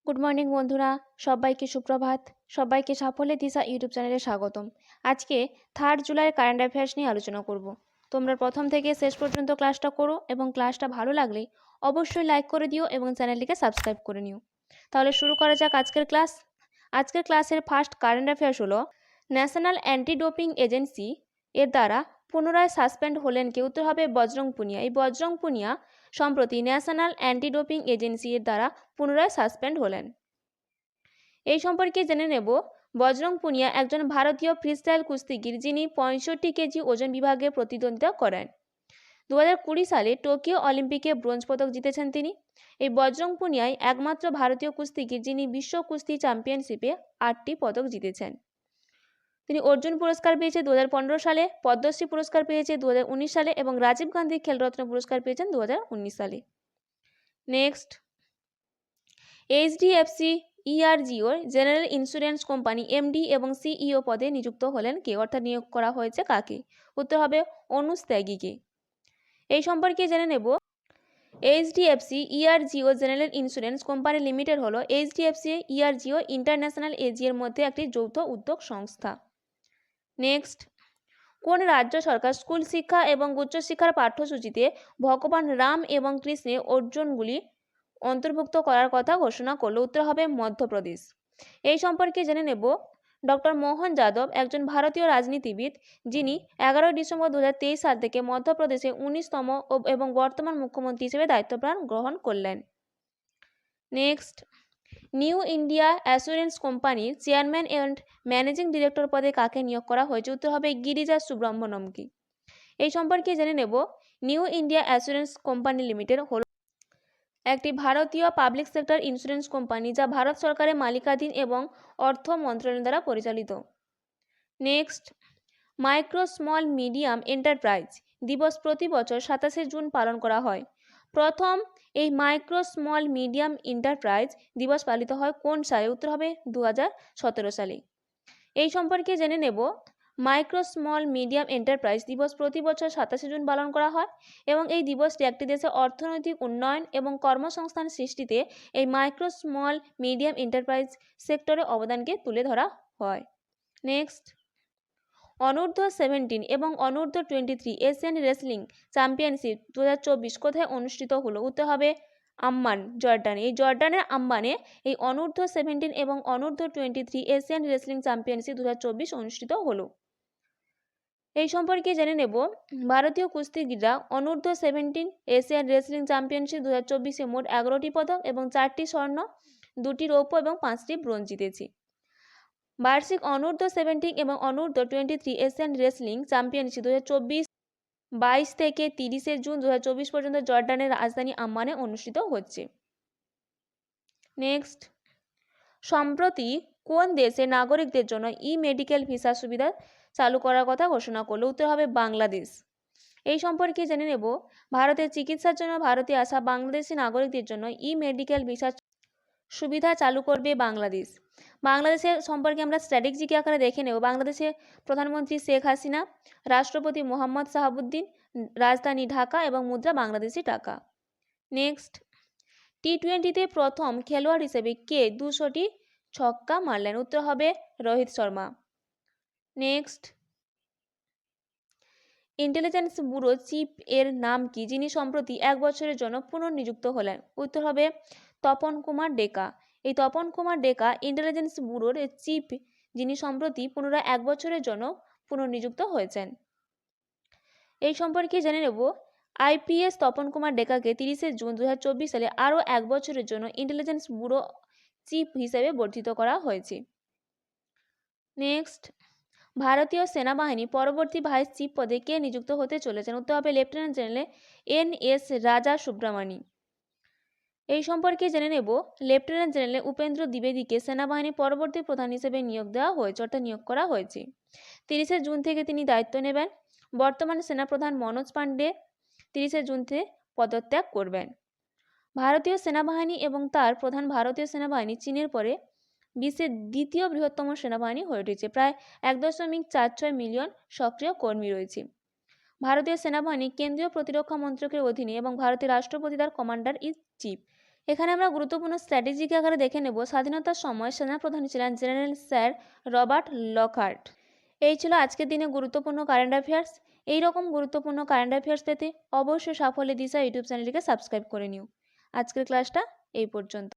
Good morning বন্ধুরা, সবাইকে সুপ্রভাত। সবাইকে সাফল্যের দিশা ইউটিউব চ্যানেলে স্বাগতম। আজকে 3 জুলাই কারেন্ট অ্যাফেয়ার্স নিয়ে আলোচনা করব। তোমরা প্রথম থেকে শেষ পর্যন্ত ক্লাসটা করো এবং ক্লাসটা ভালো লাগলে অবশ্যই লাইক করে দিও এবং চ্যানেলটিকে সাবস্ক্রাইব করে নিও। তাহলে শুরু করা যাক আজকের ক্লাস। আজকের ক্লাসের ফার্স্ট কারেন্ট অ্যাফেয়ার্স হলো, ন্যাশনাল অ্যান্টি ডোপিং এজেন্সি এর দ্বারা পুনরায় সাসপেন্ড হলেন কে? উত্তর হবে বজরং পুনিয়া। এই বজরং পুনিয়া সম্প্রতি ন্যাশনাল অ্যান্টি ডোপিং এজেন্সি এর দ্বারা পুনরায় সাসপেন্ড হলেন। এই সম্পর্কে জেনে নেব, বজরং পুনিয়া একজন ভারতীয় ফ্রিস্টাইল কুস্তিগির যিনি 65 কেজি ওজন বিভাগে প্রতিদ্বন্দ্বিতা করেন। 2020 সালে টোকিও অলিম্পিকে ব্রোঞ্জ পদক জিতেছেন তিনি। এই বজরং পুনিয়াই একমাত্র ভারতীয় কুস্তিগির যিনি বিশ্ব কুস্তি চ্যাম্পিয়নশিপে 8টি পদক জিতেছেন। তিনি অর্জুন পুরস্কার পেয়েছে 2015 সালে, পদ্মশ্রী পুরস্কার পেয়েছে 2019 সালে এবং রাজীব গান্ধী খেলরত্ন পুরস্কার পেয়েছেন 2019 সালে। নেক্সট, এইচডিএফসি ইআরজিওর জেনারেল ইন্স্যুরেন্স কোম্পানি এমডি এবং সিইও পদে নিযুক্ত হলেন কে? অর্থাৎ নিয়োগ করা হয়েছে কাকে? উত্তর হবে অনুজ ত্যাগীকে। এই সম্পর্কে জেনে নেব, HDFC ERGO general insurance company limited হলো এইচডিএফসি ইআরজিও ইন্টারন্যাশনাল এজি এর মধ্যে একটি যৌথ উদ্যোগ সংস্থা। নেক্সট, কোন রাজ্য সরকার স্কুল শিক্ষা এবং উচ্চশিক্ষার পাঠ্যসূচিতে ভগবান রাম এবং কৃষ্ণের অর্জুনগুলি অন্তর্ভুক্ত করার কথা ঘোষণা করলো? উত্তর হবে মধ্যপ্রদেশ। এই সম্পর্কে জেনে নেব, ডক্টর মোহন যাদব একজন ভারতীয় রাজনীতিবিদ যিনি 11 ডিসেম্বর 2023 সাল থেকে মধ্যপ্রদেশে 19তম এবং বর্তমান মুখ্যমন্ত্রী হিসেবে দায়িত্বপ্রাণ গ্রহণ করলেন। নেক্সট, নিউ ইন্ডিয়া অ্যাসুরেন্স কোম্পানির চেয়ারম্যান অ্যান্ড ম্যানেজিং ডিরেক্টর পদে কাকে নিয়োগ করা হয়েছে? উত্তর হবে গিরিজা সুব্রহ্মণ্যমকে। এই সম্পর্কে জেনে নেব, new India assurance company limited হল একটি ভারতীয় পাবলিক সেক্টর ইন্স্যুরেন্স কোম্পানি যা ভারত সরকারের মালিকানাধীন এবং অর্থ মন্ত্রণালয় দ্বারা পরিচালিত। Next, micro small medium enterprise দিবস প্রতি বছর 27শে জুন পালন করা হয়। প্রথম এই মাইক্রো স্মল মিডিয়াম এন্টারপ্রাইজ দিবস পালিত হয় কোন সালে? উত্তর হবে 2017 সালে। এই সম্পর্কে জেনে নেব, মাইক্রো স্মল মিডিয়াম এন্টারপ্রাইজ দিবস প্রতি বছর 27শে জুন পালন করা হয় এবং এই দিবসটি একটি দেশের অর্থনৈতিক উন্নয়ন এবং কর্মসংস্থান সৃষ্টিতে এই মাইক্রো স্মল মিডিয়াম এন্টারপ্রাইজ সেক্টরের অবদানকে তুলে ধরা হয়। নেক্সট, অনূর্ধ্ব 17 এবং অনূর্ধ্ব 23 এশিয়ান রেসলিং চ্যাম্পিয়নশিপ 2024 কোথায় অনুষ্ঠিত হলো? উত্তর হবে আম্মান, জর্ডানে। এই জর্ডানের আম্মানে এই অনূর্ধ্ব 17 এবং অনূর্ধ্ব 23 এশিয়ান রেসলিং চ্যাম্পিয়নশিপ 2024 অনুষ্ঠিত হলো। এই সম্পর্কে জেনে নেব, ভারতীয় কুস্তিগিররা অনূর্ধ্ব 17 এশিয়ান রেসলিং চ্যাম্পিয়নশিপ 2024-এ মোট 11টি পদক এবং 4টি স্বর্ণ, 2টি রৌপ্য এবং 5টি ব্রোঞ্জ জিতেছে। বার্ষিক অনূর্ধ্ব 17 এবং অনূর্ধ্ব 23 এশিয়ান রেসলিং চ্যাম্পিয়নশিপ 2024 22 থেকে 30শে জুন 2024 পর্যন্ত জর্ডানের রাজধানী আম্মানে অনুষ্ঠিত হচ্ছে। নেক্সট, সম্প্রতি কোন দেশের নাগরিকদের জন্য মেডিকেল ভিসা সুবিধা চালু করার কথা ঘোষণা করলো? উত্তর হবে বাংলাদেশ। এই সম্পর্কে জেনে নেব, ভারতের চিকিৎসার জন্য ভারতে আসা বাংলাদেশি নাগরিকদের জন্য মেডিকেল ভিসা সুবিধা চালু করবে বাংলাদেশ। বাংলাদেশের সম্পর্কে আমরা স্ট্র্যাটেজিক আকারে দেখে নেব। বাংলাদেশের প্রধানমন্ত্রী শেখ হাসিনা, রাষ্ট্রপতি মোহাম্মদ শাহাবুদ্দিন, রাজধানী ঢাকা এবং মুদ্রা বাংলাদেশি টাকা। নেক্সট, টি20তে প্রথম খেলোয়াড় হিসেবে কে 200টি ছক্কা মারলেন? উত্তর হবে Rohit Sharma. Next, intelligence bureau chief এর নাম কি যিনি সম্প্রতি 1 বছরের জন্য পুনর্নিযুক্ত হলেন? উত্তর হবে তপন কুমার ডেকা। এই তপন কুমার ডেকা ইন্টেলিজেন্স ব্যুরোর চিফ যিনি সম্প্রতি পুনরায় 1 বছরের জন্য পুনর্নিযুক্ত হয়েছেন। এই সম্পর্কে জেনে নেব, আইপিএস তপন কুমার ডেকাকে 30শে জুন 2024 সালে আরও 1 বছরের জন্য ইন্টেলিজেন্স ব্যুরো চিফ হিসেবে বর্ধিত করা হয়েছে। নেক্সট, ভারতীয় সেনাবাহিনী পরবর্তী ভাইস চিফ পদে কে নিযুক্ত হতে চলেছেন? উত্তর হবে লেফটেন্যান্ট জেনারেল এন.এস. রাজা সুব্রমণি। এই সম্পর্কে জেনে নেব, লেফটেন্যান্ট জেনারেল উপেন্দ্র দ্বিবেদীকে সেনাবাহিনী পরবর্তী প্রধান হিসেবে নিয়োগ দেওয়া হয়েছে, অর্থাৎ নিয়োগ করা হয়েছে। 30শে জুন থেকে তিনি দায়িত্ব নেবেন। বর্তমান সেনাপ্রধান মনোজ পাণ্ডে 30শে জুন থেকে পদত্যাগ করবেন। ভারতীয় সেনাবাহিনী এবং তার প্রধান ভারতীয় সেনাবাহিনী চীনের পরে বিশ্বের দ্বিতীয় বৃহত্তম সেনাবাহিনী হয়ে উঠেছে। প্রায় 1.46 মিলিয়ন সক্রিয় কর্মী রয়েছে। ভারতীয় সেনাবাহিনী কেন্দ্রীয় প্রতিরক্ষা মন্ত্রকের অধীনে এবং ভারতের রাষ্ট্রপতি তার কমান্ডার ইন চিফ। এখানে আমরা গুরুত্বপূর্ণ স্ট্র্যাটেজিক আকারে দেখে নেব। স্বাধীনতার সময় সেনাপ্রধান ছিলেন জেনারেল স্যার রবার্ট লকহার্ট। এই ছিল আজকের দিনে গুরুত্বপূর্ণ কারেন্ট অ্যাফেয়ার্স। এইরকম গুরুত্বপূর্ণ কারেন্ট অ্যাফেয়ার্স পেতে অবশ্যই সাফল্যের দিশা ইউটিউব চ্যানেলটিকে সাবস্ক্রাইব করে নিও। আজকের ক্লাসটা এই পর্যন্ত।